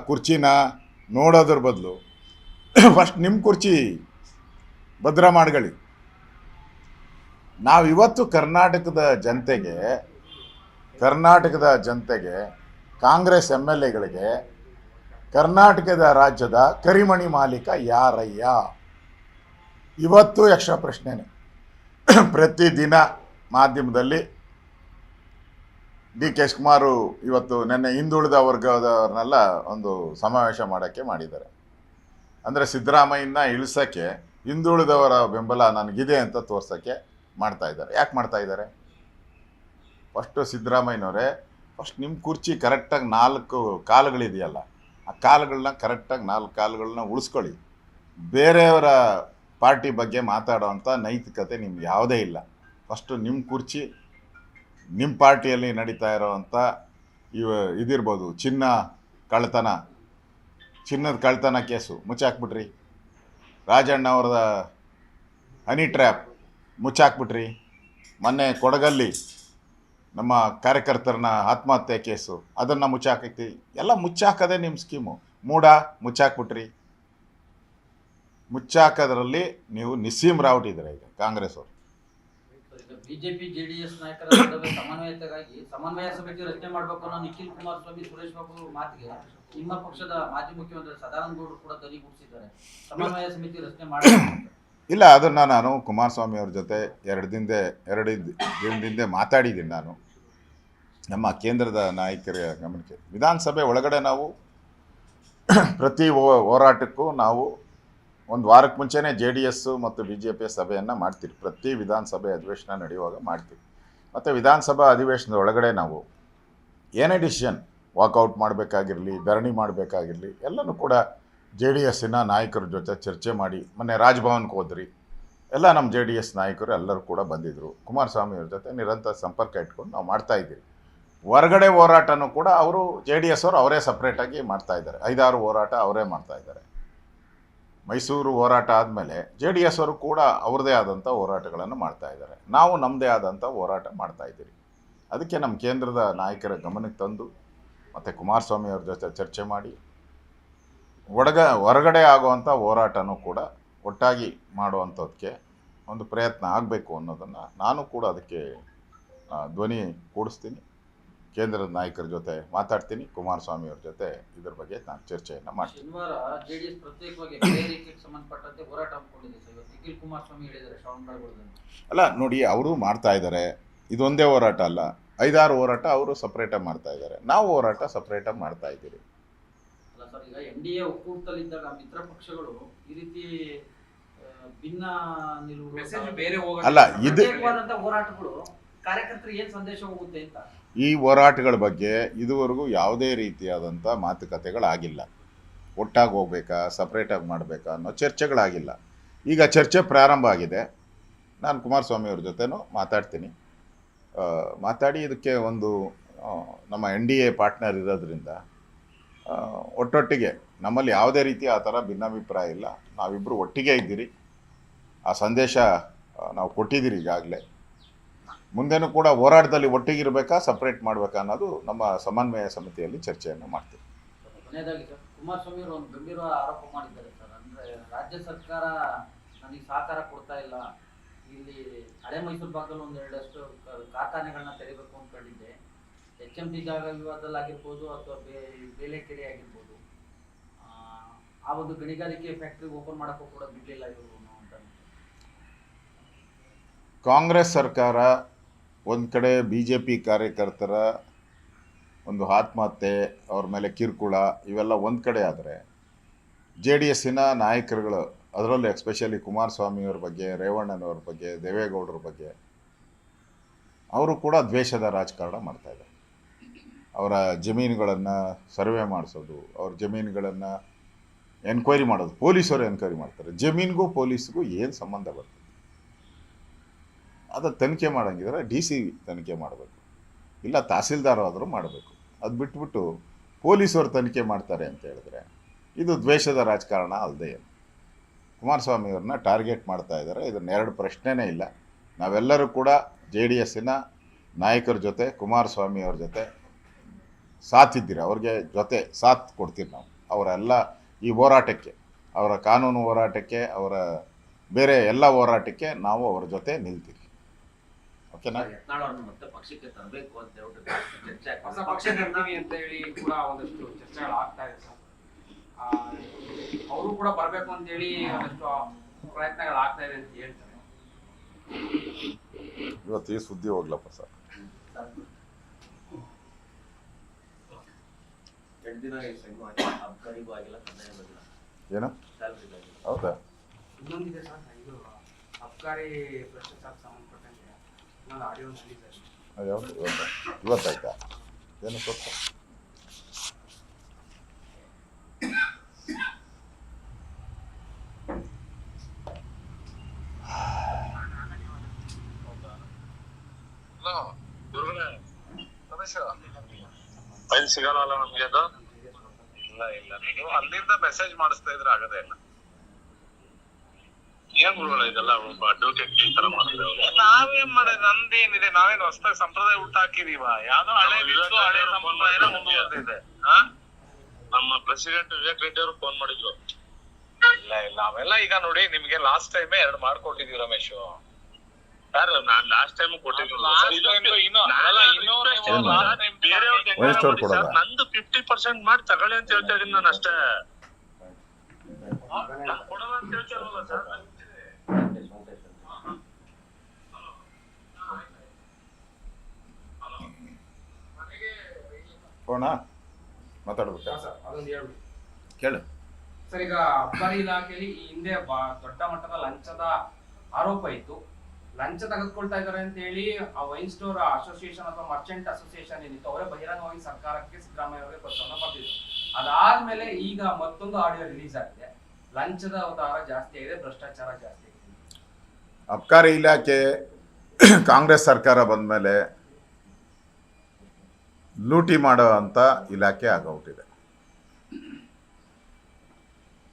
ಕುರ್ಚಿನ ನೋಡೋದ್ರ ಬದಲು ಫಸ್ಟ್ ನಿಮ್ಮ ಕುರ್ಚಿ ಭದ್ರ ಮಾಡ್ಕೊಳ್ಳಿ. ನಾವಿವತ್ತು ಕರ್ನಾಟಕದ ಜನತೆಗೆ ಕಾಂಗ್ರೆಸ್ MLAಗಳಿಗೆ ಕರ್ನಾಟಕದ ರಾಜ್ಯದ ಕರಿಮಣಿ ಮಾಲೀಕ ಯಾರಯ್ಯ, ಇವತ್ತು ಯಕ್ಷ ಪ್ರಶ್ನೆನೇ. ಪ್ರತಿದಿನ ಮಾಧ್ಯಮದಲ್ಲಿ ಡಿ ಕೆ ಶಿವಕುಮಾರ್ ಇವತ್ತು ನೆನ್ನೆ ಹಿಂದುಳಿದ ವರ್ಗದವ್ರನ್ನೆಲ್ಲ ಒಂದು ಸಮಾವೇಶ ಮಾಡೋಕ್ಕೆ ಮಾಡಿದ್ದಾರೆ. ಅಂದರೆ ಸಿದ್ದರಾಮಯ್ಯನ ಇಳಿಸೋಕ್ಕೆ ಹಿಂದುಳಿದವರ ಬೆಂಬಲ ನನಗಿದೆ ಅಂತ ತೋರ್ಸೋಕ್ಕೆ ಮಾಡ್ತಾ ಇದ್ದಾರೆ. ಯಾಕೆ ಮಾಡ್ತಾ ಇದ್ದಾರೆ? ಫಸ್ಟು ಸಿದ್ದರಾಮಯ್ಯನವರೇ, ಫಸ್ಟ್ ನಿಮ್ಮ ಕುರ್ಚಿ ಕರೆಕ್ಟಾಗಿ 4 ಕಾಲುಗಳಿದೆಯಲ್ಲ, ಆ ಕಾಲುಗಳನ್ನ ಕರೆಕ್ಟಾಗಿ 4 ಕಾಲುಗಳನ್ನ ಉಳಿಸ್ಕೊಳ್ಳಿ. ಬೇರೆಯವರ ಪಾರ್ಟಿ ಬಗ್ಗೆ ಮಾತಾಡೋವಂಥ ನೈತಿಕತೆ ನಿಮ್ಗೆ ಯಾವುದೇ ಇಲ್ಲ. ಫಸ್ಟು ನಿಮ್ಮ ಕುರ್ಚಿ, ನಿಮ್ಮ ಪಾರ್ಟಿಯಲ್ಲಿ ನಡೀತಾ ಇರೋವಂಥ ಇದಿರ್ಬೋದು, ಚಿನ್ನದ ಕಳ್ತನ ಕೇಸು ಮುಚ್ಚಾಕ್ಬಿಟ್ರಿ. ರಾಜಣ್ಣ ಅವ್ರದ ಹನಿ ಟ್ರ್ಯಾಪ್ ಮುಚ್ಚಾಕ್ಬಿಟ್ರಿ. ಮೊನ್ನೆ ಕೊಡಗಲ್ಲಿ ನಮ್ಮ ಕಾರ್ಯಕರ್ತರನ್ನ ಆತ್ಮಹತ್ಯೆ ಕೇಸು, ಅದನ್ನು ಮುಚ್ಚಾಕೈತಿ. ಎಲ್ಲ ಮುಚ್ಚಾಕದೇ ನಿಮ್ಮ ಸ್ಕೀಮು. ಮುಚ್ಚಾಕ್ಬಿಟ್ರಿ. ಮುಚ್ಚಾಕೋದ್ರಲ್ಲಿ ನೀವು ನಿಸ್ಸೀಮ್ ರಾವ್ಟಿದ್ದೀರ ಈಗ ಕಾಂಗ್ರೆಸ್ ಅವರು. ಬಿಜೆಪಿ ಜೆಡಿಎಸ್ ನಾಯಕರ ನಡುವೆ ಸಮನ್ವಯತೆಗಾಗಿ ಸಮನ್ವಯ ಸಮಿತಿ ರಚನೆ ಮಾಡಬೇಕು ಅನ್ನೋ ನಿಖಿಲ್ ಕುಮಾರಸ್ವಾಮಿ, ಸುರೇಶ್ ಬಾಬು ಮಾತಿಗೆ ನಿಮ್ಮ ಪಕ್ಷದ ಮಾಜಿ ಮುಖ್ಯಮಂತ್ರಿ ಸದಾನಂದ ಗೌಡರು ಕೂಡ ಧ್ವನಿಗೂಡಿಸಿದ್ದಾರೆ. ಸಮನ್ವಯ ಸಮಿತಿ ರಚನೆ ಮಾಡಬೇಕು. ಇಲ್ಲ, ಅದನ್ನು ನಾನು ಕುಮಾರಸ್ವಾಮಿ ಅವ್ರ ಜೊತೆ 2 ದಿನದಿಂದ ಮಾತಾಡಿದ್ದೀನಿ. ನಾನು ನಮ್ಮ ಕೇಂದ್ರದ ನಾಯಕರ ಗಮನಕ್ಕೆ, ವಿಧಾನಸಭೆ ಒಳಗಡೆ ನಾವು ಪ್ರತಿ ಹೋರಾಟಕ್ಕೂ ನಾವು 1 ವಾರಕ್ಕೆ ಮುಂಚೆನೇ JDS ಮತ್ತು BJP ಸಭೆಯನ್ನು ಮಾಡ್ತೀವಿ. ಪ್ರತಿ ವಿಧಾನಸಭೆ ಅಧಿವೇಶನ ನಡೆಯುವಾಗ ಮಾಡ್ತೀವಿ. ಮತ್ತು ವಿಧಾನಸಭಾ ಅಧಿವೇಶನದ ಒಳಗಡೆ ನಾವು ಏನೇ ಡಿಸಿಷನ್, ವಾಕೌಟ್ ಮಾಡಬೇಕಾಗಿರಲಿ, ಧರಣಿ ಮಾಡಬೇಕಾಗಿರಲಿ, ಎಲ್ಲನೂ ಕೂಡ JDSನ ನಾಯಕರ ಜೊತೆ ಚರ್ಚೆ ಮಾಡಿ. ಮೊನ್ನೆ ರಾಜಭವನ್ಗೆ ಹೋದ್ರಿ, ಎಲ್ಲ ನಮ್ಮ JDS ನಾಯಕರು ಎಲ್ಲರೂ ಕೂಡ ಬಂದಿದ್ದರು. ಕುಮಾರಸ್ವಾಮಿ ಅವ್ರ ಜೊತೆ ನಿರಂತರ ಸಂಪರ್ಕ ಇಟ್ಕೊಂಡು ನಾವು ಮಾಡ್ತಾಯಿದ್ದೀವಿ. ಹೊರಗಡೆ ಹೋರಾಟನೂ ಕೂಡ ಅವರು JDS ಅವರು ಅವರೇ ಸಪ್ರೇಟಾಗಿ ಮಾಡ್ತಾಯಿದ್ದಾರೆ. 5-6 ಹೋರಾಟ ಅವರೇ ಮಾಡ್ತಾಯಿದ್ದಾರೆ. ಮೈಸೂರು ಹೋರಾಟ ಆದಮೇಲೆ JDS ಅವರು ಕೂಡ ಅವ್ರದ್ದೇ ಆದಂಥ ಹೋರಾಟಗಳನ್ನು ಮಾಡ್ತಾಯಿದ್ದಾರೆ. ನಾವು ನಮ್ಮದೇ ಆದಂಥ ಹೋರಾಟ ಮಾಡ್ತಾಯಿದ್ದೀವಿ. ಅದಕ್ಕೆ ನಮ್ಮ ಕೇಂದ್ರದ ನಾಯಕರ ಗಮನಕ್ಕೆ ತಂದು ಮತ್ತು ಕುಮಾರಸ್ವಾಮಿ ಅವ್ರ ಜೊತೆ ಚರ್ಚೆ ಮಾಡಿ ಹೊರಗಡೆ ಆಗುವಂಥ ಹೋರಾಟನೂ ಕೂಡ ಒಟ್ಟಾಗಿ ಮಾಡುವಂಥದ್ದಕ್ಕೆ ಒಂದು ಪ್ರಯತ್ನ ಆಗಬೇಕು ಅನ್ನೋದನ್ನು ನಾನು ಕೂಡ ಅದಕ್ಕೆ ಧ್ವನಿ ಕೂಡಿಸ್ತೀನಿ. ಕೇಂದ್ರದ ನಾಯಕರ ಜೊತೆ ಮಾತಾಡ್ತೀನಿ. ಕುಮಾರಸ್ವಾಮಿ ಅವ್ರ ಜೊತೆ ಇದ್ರ ಬಗ್ಗೆ ನಾನು ಚರ್ಚೆಯನ್ನು ಮಾಡ್ತೀನಿ. ಶನಿವಾರ JDS ಪ್ರತ್ಯೇಕವಾಗಿ ಬೇರೆಗೆ ಸಂಬಂಧಪಟ್ಟಂತೆ ಹೋರಾಟ ಹಮ್ಮಿಕೊಂಡಿದೆ ಸರ್. ಇವತ್ತು ನಿಖಿಲ್ ಕುಮಾರಸ್ವಾಮಿ ಹೇಳಿದ್ದಾರೆ ಶ್ರವಣಬೆಳಗೊಳದಲ್ಲಿ. ಅಲ್ಲ ನೋಡಿ, ಅವರು ಮಾಡ್ತಾ ಇದ್ದಾರೆ. ಇದೊಂದೇ ಹೋರಾಟ ಅಲ್ಲ, 5-6 ಹೋರಾಟ ಅವರು ಸಪ್ರೇಟಾಗಿ ಮಾಡ್ತಾ ಇದ್ದಾರೆ. ನಾವು ಹೋರಾಟ ಸಪ್ರೇಟಾಗಿ ಮಾಡ್ತಾ ಇದ್ದೀವಿ. ಅಲ್ಲ ಸರ್, ಈಗ NDA ಒಕ್ಕೂಟದಲ್ಲಿದ್ದಾಗ ಮಿತ್ರ ಪಕ್ಷಗಳು ಈ ರೀತಿ ಭಿನ್ನ ನಿಲುವು, ಅಲ್ಲ ಇದು ಹೋರಾಟಗಳು ಕಾರ್ಯಕರ್ತರಿಗೆ ಏನು ಸಂದೇಶ ಹೋಗುತ್ತೆ ಅಂತ. ಈ ಹೋರಾಟಗಳ ಬಗ್ಗೆ ಇದುವರೆಗೂ ಯಾವುದೇ ರೀತಿಯಾದಂಥ ಮಾತುಕತೆಗಳಾಗಿಲ್ಲ. ಒಟ್ಟಾಗಿ ಹೋಗ್ಬೇಕಾ, ಸಪ್ರೇಟಾಗಿ ಮಾಡಬೇಕಾ ಅನ್ನೋ ಚರ್ಚೆಗಳಾಗಿಲ್ಲ. ಈಗ ಚರ್ಚೆ ಪ್ರಾರಂಭ ಆಗಿದೆ. ನಾನು ಕುಮಾರಸ್ವಾಮಿ ಅವ್ರ ಜೊತೆನೂ ಮಾತಾಡ್ತೀನಿ. ಮಾತಾಡಿ ಇದಕ್ಕೆ ಒಂದು ನಮ್ಮ NDA ಪಾರ್ಟ್ನರ್ ಇರೋದ್ರಿಂದ ಒಟ್ಟೊಟ್ಟಿಗೆ ನಮ್ಮಲ್ಲಿ ಯಾವುದೇ ರೀತಿ ಆ ಥರ ಭಿನ್ನಾಭಿಪ್ರಾಯ ಇಲ್ಲ. ನಾವಿಬ್ಬರು ಒಟ್ಟಿಗೆ ಇದ್ದೀರಿ. ಆ ಸಂದೇಶ ನಾವು ಕೊಟ್ಟಿದ್ದೀರಿ ಈಗಾಗಲೇ. ಮುಂದೆನೂ ಕೂಡ ಹೋರಾಟದಲ್ಲಿ ಒಟ್ಟಿಗಿರಬೇಕಾ ಸಪ್ರೇಟ್ ಮಾಡಬೇಕಾ ಅನ್ನೋದು ನಮ್ಮ ಸಮನ್ವಯ ಸಮಿತಿಯಲ್ಲಿ ಚರ್ಚೆಯನ್ನು ಮಾಡ್ತೀವಿ. ಕೊನೆಯದಾಗಿ ಸರ್, ಕುಮಾರಸ್ವಾಮಿ ಅವರು ಒಂದು ಗಂಭೀರ ಆರೋಪ ಮಾಡಿದ್ದಾರೆ ಸರ್. ಅಂದ್ರೆ ರಾಜ್ಯ ಸರ್ಕಾರ ನನಗೆ ಸಹಕಾರ ಕೊಡ್ತಾ ಇಲ್ಲ, ಇಲ್ಲಿ ಹಳೆ ಮೈಸೂರು ಭಾಗದಲ್ಲಿ ಒಂದೆರಡಷ್ಟು ಕಾರ್ಖಾನೆಗಳನ್ನ ತೆರಿಬೇಕು ಅಂದ್ಕೊಂಡಿದ್ದೆ, HMT ಜಾಗ ವಿವಾದದಲ್ಲಾಗಿರ್ಬೋದು ಅಥವಾ ಬೇಲೆಕೆರೆ ಆಗಿರ್ಬೋದು, ಆ ಒಂದು ಗಣಿಗಾರಿಕೆ ಫ್ಯಾಕ್ಟ್ರಿ ಓಪನ್ ಮಾಡೋಕ್ಕೂ ಕೂಡ ಬಿಡಲಿಲ್ಲ ಇವರು ಅಂತ. ಕಾಂಗ್ರೆಸ್ ಸರ್ಕಾರ ಒಂದು ಕಡೆ BJP ಕಾರ್ಯಕರ್ತರ ಒಂದು ಆತ್ಮಹತ್ಯೆ, ಅವ್ರ ಮೇಲೆ ಕಿರುಕುಳ ಇವೆಲ್ಲ ಒಂದು ಕಡೆ ಆದರೆ, JDSನ ನಾಯಕರುಗಳು, ಅದರಲ್ಲೂ ಎಸ್ಪೆಷಲಿ ಕುಮಾರಸ್ವಾಮಿಯವ್ರ ಬಗ್ಗೆ, ರೇವಣ್ಣನವ್ರ ಬಗ್ಗೆ, ದೇವೇಗೌಡರ ಬಗ್ಗೆ ಅವರು ಕೂಡ ದ್ವೇಷದ ರಾಜಕಾರಣ ಮಾಡ್ತಾಯಿದ್ದಾರೆ. ಅವರ ಜಮೀನುಗಳನ್ನು ಸರ್ವೆ ಮಾಡಿಸೋದು, ಅವ್ರ ಜಮೀನುಗಳನ್ನು ಎನ್ಕ್ವೈರಿ ಮಾಡೋದು, ಪೊಲೀಸರು ಎನ್ಕ್ವೈರಿ ಮಾಡ್ತಾರೆ. ಜಮೀನಿಗೂ ಪೊಲೀಸ್ಗೂ ಏನು ಸಂಬಂಧ ಬರ್ತದೆ? ಅದು ತನಿಖೆ ಮಾಡೋಂಗಿದ್ರೆ DC ತನಿಖೆ ಮಾಡಬೇಕು, ಇಲ್ಲ ತಹಸೀಲ್ದಾರ್ ಆದರೂ ಮಾಡಬೇಕು. ಅದು ಬಿಟ್ಬಿಟ್ಟು ಪೊಲೀಸರು ತನಿಖೆ ಮಾಡ್ತಾರೆ ಅಂತ ಹೇಳಿದ್ರೆ ಇದು ದ್ವೇಷದ ರಾಜಕಾರಣ ಅಲ್ಲದೆ ಏನು. ಕುಮಾರಸ್ವಾಮಿಯವ್ರನ್ನ ಟಾರ್ಗೆಟ್ ಮಾಡ್ತಾ ಇದ್ದಾರೆ. ಇದನ್ನ ಎರಡು ಪ್ರಶ್ನೆನೇ ಇಲ್ಲ. ನಾವೆಲ್ಲರೂ ಕೂಡ JDSನ ನಾಯಕರ ಜೊತೆ, ಕುಮಾರಸ್ವಾಮಿಯವ್ರ ಜೊತೆ ಸಾಥಿದ್ದೀರಿ, ಅವ್ರಿಗೆ ಜೊತೆ ಸಾಥ್ ಕೊಡ್ತೀರಿ ನಾವು. ಅವರೆಲ್ಲ ಈ ಹೋರಾಟಕ್ಕೆ, ಅವರ ಕಾನೂನು ಹೋರಾಟಕ್ಕೆ, ಅವರ ಬೇರೆ ಎಲ್ಲ ಹೋರಾಟಕ್ಕೆ ನಾವು ಅವರ ಜೊತೆ ನಿಲ್ತೀವಿ. ಓಕೆನಾ? ಮತ್ತೆ ಪಕ್ಷಕ್ಕೆ ತರಬೇಕು ಅಂತ ಚರ್ಚೆ ಹೊಸ ಪಕ್ಷ ತರ್ತೀವಿ ಅಂತ ಹೇಳಿ ಕೂಡ ಒಂದಷ್ಟು ಚರ್ಚೆಗಳು ಆಗ್ತಾ ಇದೆ ಸರ್. ಅವರು ಕೂಡ ಬರಬೇಕು ಅಂತ ಹೇಳಿ ಒಂದಷ್ಟು ಪ್ರಯತ್ನಗಳು ಆಗ್ತಾ ಇದೆ ಅಂತ ಹೇಳ್ತಾರೆ. ಇವತ್ತು ಈ ಸುದ್ದಿ ಹೋಗ್ಲಪ್ಪ ಸರ್. ಏನು ಹೌದಾ? ಇನ್ನೊಂದಿದೆ ಸರ್, ಇದು ಅಬ್ಕಾರಿ ಭ್ರಷ್ಟಾಚಾರಕ್ಕೆ ಸಂಬಂಧಪಟ್ಟಂತೆ ಇನ್ನೊಂದು ಆಡಿಯೋ ನಡೀತಾ ಇದೆ. ಯಾವುದು ಇವತ್ತಾಯ್ತಾ? ಏನು ಗೊತ್ತಾ? ಫೈಲ್ ಸಿಗಲ್ಲ ನಮ್ಗೆ ಅದು. ಇಲ್ಲ ನೀವು ಅಲ್ಲಿಂದ ಮೆಸೇಜ್ ಮಾಡಿಸ್ತಾ ಇದ್ರೆ ಆಗದೇ ಇಲ್ಲ. ಏನ್ ಗುರುಗಳ ಇದೆಲ್ಲ ಒಬ್ಬ ಅಡ್ವೊಕೇಟ್ ಈ ತರ ಮಾಡಿದ್ರೆ ನಾವೇನ್ ಮಾಡೋದು? ನಮ್ದೇನಿದೆ, ನಾವೇನ್ ಹೊಸದಾಗಿ ಸಂಪ್ರದಾಯ ಊಟ ಹಾಕಿದೀವ? ಯಾವ್ದೋ ಹಳೆ ಸಂಪ್ರದಾಯ ಮುಂದುವರೆದಿದೆ. ನಮ್ಮ ಪ್ರೆಸಿಡೆಂಟ್ ವಿವೇಕ್ ರೆಡ್ಡಿ ಅವರು ಫೋನ್ ಮಾಡಿದ್ರು. ಇಲ್ಲ ಅವೆಲ್ಲ ಈಗ ನೋಡಿ, ನಿಮ್ಗೆ ಲಾಸ್ಟ್ ಟೈಮ್ 2 ಮಾಡ್ಕೊಟ್ಟಿದೀವಿ ರಮೇಶ್. ಸರ್ ನಾನ್ ಲಾಸ್ಟ್ ಟೈಮ್ ಕೊಟ್ಟಿದ್ದೀನಿ. ನಂದು 50% ಮಾಡಿ ತಗೊಳ್ಳಿ ಅಂತ ಹೇಳ್ತಾ ಇದೀನಿ ನಾನು ಅಷ್ಟೇ. ಕೊಡೋಣ ಅಂತ ಹೇಳ್ತಾರಲ್ಲ ಸರ್. ಹೋಣ ಮಾತಾಡ್ಬೇಕಾ? ಅದೊಂದು ಹೇಳ್ಬಿಡಿ ಕೇಳು ಸರ್. ಈಗ ಅಬಕಾರಿ ಇಲಾಖೆಯಲ್ಲಿ ಈ ಹಿಂದೆ ದೊಡ್ಡ ಮಟ್ಟದ ಲಂಚದ ಆರೋಪ ಇತ್ತು. ಲಂಚ ತೆಗೆದುಕೊಳ್ತಾ ಇದ್ದಾರೆ ಅಂತ ಹೇಳಿ ಆ ವೈನ್ ಸ್ಟೋರ್ ಅಸೋಸಿಯೇಷನ್ ಅಥವಾ ಮರ್ಚೆಂಟ್ ಅಸೋಸಿಯೇಷನ್ ಏನಿತ್ತು ಅವರೇ ಬಹಿರಂಗವಾಗಿ ಸರ್ಕಾರಕ್ಕೆ, ಸಿದ್ದರಾಮಯ್ಯ ಅವರಿಗೆ ಪತ್ರವನ್ನು ಬರೆದಿದ್ರು. ಅದಾದ್ಮೇಲೆ ಈಗ ಮತ್ತೊಂದು ಆಡಿಯೋ ರಿಲೀಸ್ ಆಗಿದೆ. ಲಂಚದ ಅವತಾರ ಜಾಸ್ತಿ ಆಗಿದೆ, ಭ್ರಷ್ಟಾಚಾರ ಜಾಸ್ತಿ ಆಗಿದೆ. ಅಬಕಾರಿ ಇಲಾಖೆ ಕಾಂಗ್ರೆಸ್ ಸರ್ಕಾರ ಬಂದ ಮೇಲೆ ಲೂಟಿ ಮಾಡೋ ಅಂಥ ಇಲಾಖೆ ಆಗೋಗ್ಬಿಟ್ಟಿದೆ.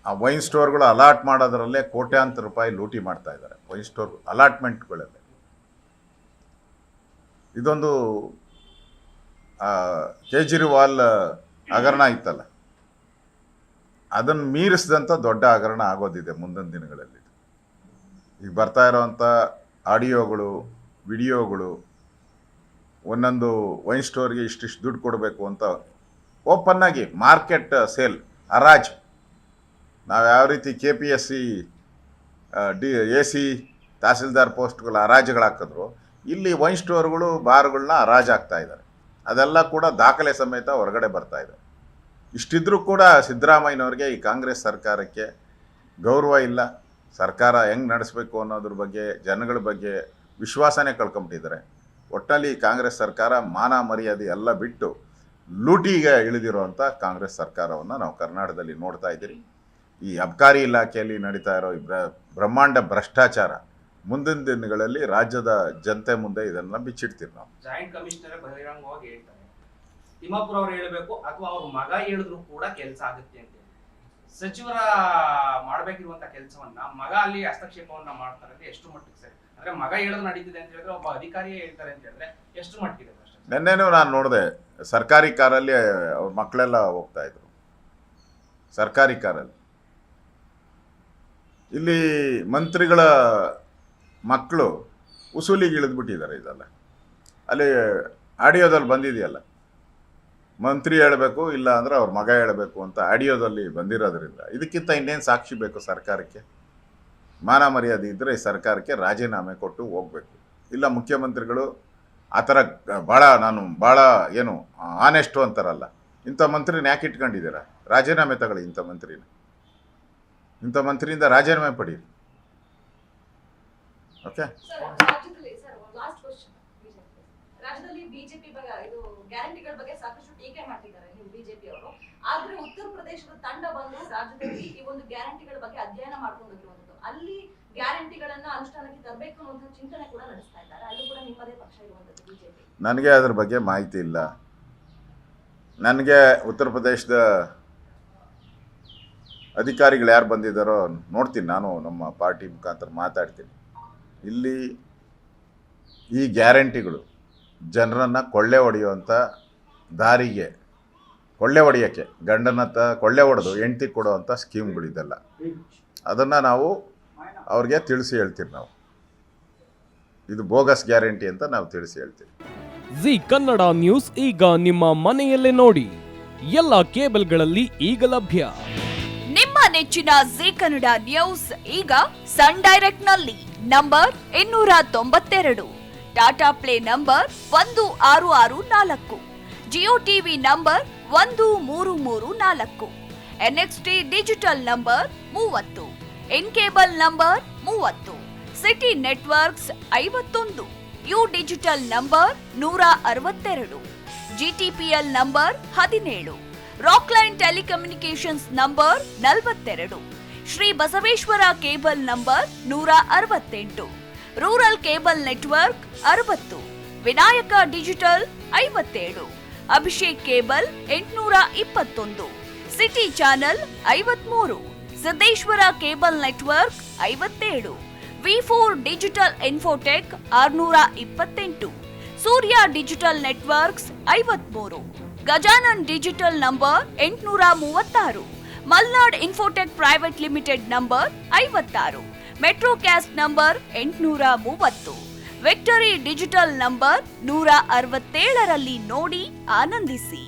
ಆ ವೈನ್ ಸ್ಟೋರ್ಗಳು ಅಲಾಟ್ ಮಾಡೋದ್ರಲ್ಲೇ ಕೋಟ್ಯಾಂತರ ರೂಪಾಯಿ ಲೂಟಿ ಮಾಡ್ತಾ ಇದ್ದಾರೆ, ವೈನ್ ಸ್ಟೋರ್ ಅಲಾಟ್ಮೆಂಟ್ಗಳಲ್ಲೇ. ಇದೊಂದು ಕೇಜ್ರಿವಾಲ್ ಹಗರಣ ಇತ್ತಲ್ಲ, ಅದನ್ನು ಮೀರಿಸಿದಂಥ ದೊಡ್ಡ ಹಗರಣ ಆಗೋದಿದೆ ಮುಂದಿನ ದಿನಗಳಲ್ಲಿ. ಈಗ ಬರ್ತಾ ಇರೋವಂಥ ಆಡಿಯೋಗಳು, ವಿಡಿಯೋಗಳು, ಒಂದೊಂದು ವೈನ್ ಸ್ಟೋರ್ಗೆ ಇಷ್ಟಿಷ್ಟು ದುಡ್ಡು ಕೊಡಬೇಕು ಅಂತ ಓಪನ್ನಾಗಿ ಮಾರ್ಕೆಟ್ ಸೇಲ್, ಹರಾಜು. ನಾವು ಯಾವ ರೀತಿ KPSC AC ತಹಸೀಲ್ದಾರ್ ಪೋಸ್ಟ್ಗಳ ಹರಾಜುಗಳು ಹಾಕಿದ್ರು, ಇಲ್ಲಿ ವೈನ್ ಸ್ಟೋರ್ಗಳು, ಬಾರ್ಗಳನ್ನ ಹರಾಜು ಹಾಕ್ತಾ ಇದ್ದಾರೆ. ಅದೆಲ್ಲ ಕೂಡ ದಾಖಲೆ ಸಮೇತ ಹೊರಗಡೆ ಬರ್ತಾ ಇದೆ. ಇಷ್ಟಿದ್ರೂ ಕೂಡ ಸಿದ್ದರಾಮಯ್ಯನವ್ರಿಗೆ, ಈ ಕಾಂಗ್ರೆಸ್ ಸರ್ಕಾರಕ್ಕೆ ಗೌರವ ಇಲ್ಲ. ಸರ್ಕಾರ ಹೆಂಗೆ ನಡೆಸಬೇಕು ಅನ್ನೋದ್ರ ಬಗ್ಗೆ, ಜನಗಳ ಬಗ್ಗೆ ವಿಶ್ವಾಸನೇ ಕಳ್ಕೊಂಬಿಟ್ಟಿದ್ದಾರೆ. ಒಟ್ಟಲ್ಲಿ ಕಾಂಗ್ರೆಸ್ ಸರ್ಕಾರ ಮಾನ ಮರ್ಯಾದೆ ಎಲ್ಲ ಬಿಟ್ಟು ಲೂಟಿಗೆ ಇಳಿದಿರುವಂಥ ಕಾಂಗ್ರೆಸ್ ಸರ್ಕಾರವನ್ನು ನಾವು ಕರ್ನಾಟಕದಲ್ಲಿ ನೋಡ್ತಾ ಇದ್ದೀರಿ. ಈ ಅಬ್ಕಾರಿ ಇಲಾಖೆಯಲ್ಲಿ ನಡೀತಾ ಇರೋ ಈ ಬ್ರಹ್ಮಾಂಡ ಭ್ರಷ್ಟಾಚಾರ ಮುಂದಿನ ದಿನಗಳಲ್ಲಿ ರಾಜ್ಯದ ಜನತೆ ಮುಂದೆ ಇದನ್ನ ಬಿಚ್ಚಿಡ್ತೀವಿ ನಾವು. ಜಾಯಿಂಟ್ ಕಮಿಷನರ್ ಬಹಿರಂಗವಾಗಿ ಹೇಳ್ತಾರೆ, ತಿಮ್ಮಾಪುರ ಅವ್ರು ಹೇಳಬೇಕು ಅಥವಾ ಅವ್ರ ಮಗ ಹೇಳಿದ್ರು ಕೂಡ ಕೆಲಸ ಆಗುತ್ತೆ ಅಂತ. ಸಚಿವರ ಮಾಡಬೇಕಿರುವಂತ ಕೆಲಸವನ್ನ ಮಗ ಅಲ್ಲಿ ಹಸ್ತಕ್ಷೇಪವನ್ನ ಮಾಡ್ತಾರೆ ಅಂತ ಎಷ್ಟು ಮಟ್ಟಿಗೆ ಸರಿ? ಅಂದ್ರೆ ಮಗ ಹೇಳೋದು ನಡೀತಿದೆ ಅಂತ ಹೇಳಿದ್ರೆ ಒಬ್ಬ ಅಧಿಕಾರಿಯೇ ಹೇಳ್ತಾರೆ ಅಂತ ಹೇಳಿದ್ರೆ ಎಷ್ಟು ಮಟ್ಟಿಗೆ? ನೆನ್ನೆನೂ ನಾನು ನೋಡಿದೆ, ಸರ್ಕಾರಿ ಕಾರಲ್ಲಿ ಅವ್ರ ಮಕ್ಕಳೆಲ್ಲ ಹೋಗ್ತಾ ಇದ್ರು, ಸರ್ಕಾರಿ ಕಾರಲ್ಲಿ. ಇಲ್ಲಿ ಮಂತ್ರಿಗಳ ಮಕ್ಕಳು ಉಸೂಲಿಗೆ ಇಳಿದ್ಬಿಟ್ಟಿದ್ದಾರೆ. ಇದೆಲ್ಲ ಅಲ್ಲಿ ಆಡಿಯೋದಲ್ಲಿ ಬಂದಿದೆಯಲ್ಲ, ಮಂತ್ರಿ ಹೇಳಬೇಕು ಇಲ್ಲ ಅಂದರೆ ಅವ್ರ ಮಗ ಹೇಳಬೇಕು ಅಂತ ಆಡಿಯೋದಲ್ಲಿ ಬಂದಿರೋದ್ರಿಂದ ಇದಕ್ಕಿಂತ ಇನ್ನೇನು ಸಾಕ್ಷಿ ಬೇಕು ಸರ್ಕಾರಕ್ಕೆ? ಮಾನ ಮರ್ಯಾದೆ ಇದ್ದರೆ ಈ ಸರ್ಕಾರಕ್ಕೆ ರಾಜೀನಾಮೆ ಕೊಟ್ಟು ಹೋಗಬೇಕು. ಇಲ್ಲ ಮುಖ್ಯಮಂತ್ರಿಗಳು ಆ ಥರ ಭಾಳ ಏನು ಆನೆಸ್ಟು ಅಂತಾರಲ್ಲ, ಇಂಥ ಮಂತ್ರಿನ ಯಾಕೆ ಇಟ್ಕೊಂಡಿದ್ದೀರಾ? ರಾಜೀನಾಮೆ ತಗೊಳ್ಳಿ ಇಂಥ ಮಂತ್ರಿಯಿಂದ ರಾಜೀನಾಮೆ ಪಡೀರಿ. ಓಕೆ, ರಾಜ್ಯದಲ್ಲಿ ಬಿಜೆಪಿ ಬಗ್ಗೆ ಇದು ಗ್ಯಾರಂಟಿಗಳ ಬಗ್ಗೆ ಸಾಕಷ್ಟು ಟೀಕೆ ಮಾಡ್ತಿದ್ದಾರೆ ನೀವು ಬಿಜೆಪಿ ಅವರು. ಆದ್ರೆ ಉತ್ತರ ಪ್ರದೇಶದ ತಂಡ ಬಂದು ರಾಜ್ಯದಲ್ಲಿ ಈ ಒಂದು ಗ್ಯಾರಂಟಿಗಳ ಬಗ್ಗೆ ಅಧ್ಯಯನ ಮಾಡ್ಕೊಂಡು ಹೋಗಿರುವಂತದ್ದು, ಅಲ್ಲಿ ಗ್ಯಾರಂಟಿಗಳನ್ನ ಅನುಷ್ಠಾನಕ್ಕೆ ತರಬೇಕು ಅನ್ನೋ ಚಿಂತನೆ ಕೂಡ ನಡೆಸ್ತಾ ಇದ್ದಾರೆ. ಅಲ್ಲೂ ಕೂಡ ನಿಮ್ಮದೇ ಪಕ್ಷ ಇರುವಂತದ್ದು ಬಿಜೆಪಿ. ನನಗೆ ಅದ್ರ ಬಗ್ಗೆ ಮಾಹಿತಿ ಇಲ್ಲ. ನನಗೆ ಉತ್ತರ ಪ್ರದೇಶದ ಅಧಿಕಾರಿಗಳು ಯಾರು ಬಂದಿದ್ದಾರೋ ನೋಡ್ತೀನಿ, ನಾನು ನಮ್ಮ ಪಾರ್ಟಿ ಮುಖಾಂತರ ಮಾತಾಡ್ತೀನಿ. ಇಲ್ಲಿ ಈ ಗ್ಯಾರಂಟಿಗಳು ಜನರನ್ನು ಕೊಳ್ಳೆ ಹೊಡೆಯುವಂಥ ದಾರಿಗೆ, ಕೊಳ್ಳೆ ಹೊಡೆಯೋಕ್ಕೆ ಗಂಡನತ್ತ ಕೊಳ್ಳೆ ಹೊಡೆದು ಹೆಂಡ್ತಿ ಕೊಡುವಂಥ ಸ್ಕೀಮ್ಗಳಿದೆಲ್ಲ, ಅದನ್ನು ನಾವು ಅವ್ರಿಗೆ ತಿಳಿಸಿ ಹೇಳ್ತೀವಿ. ನಾವು ಇದು ಬೋಗಸ್ ಗ್ಯಾರಂಟಿ ಅಂತ ನಾವು ತಿಳಿಸಿ ಹೇಳ್ತೀವಿ. ಜಿ ಕನ್ನಡ ನ್ಯೂಸ್ ಈಗ ನಿಮ್ಮ ಮನೆಯಲ್ಲೇ ನೋಡಿ, ಎಲ್ಲ ಕೇಬಲ್ಗಳಲ್ಲಿ ಈಗ ಲಭ್ಯ. ನಿಮ್ಮ ನೆಚ್ಚಿನ ಜಿ ಕನ್ನಡ ನ್ಯೂಸ್ ಈಗ ಸನ್ ಡೈರೆಕ್ಟ್ ನಲ್ಲಿ number 292, Tata play number 1664, Jio TV number 1334, NXT digital number 30, in cable number 30, city networks 51, U digital number 162, GTPL number 17, Rockline telecommunications number 42, Shri Basaveshwara cable number 168, rural cable network 60, Vinayaka digital 57, Abhishek cable 821, city channel 53, Siddeshwara cable network 57, V4 digital Infotech 628, Surya digital networks 53, Gajanan digital number 836, Malnad Infotech Private Limited number 56, Metrocast number 830, Victory Digital number 167ರಲ್ಲಿ ನೋಡಿ ಆನಂದಿಸಿ.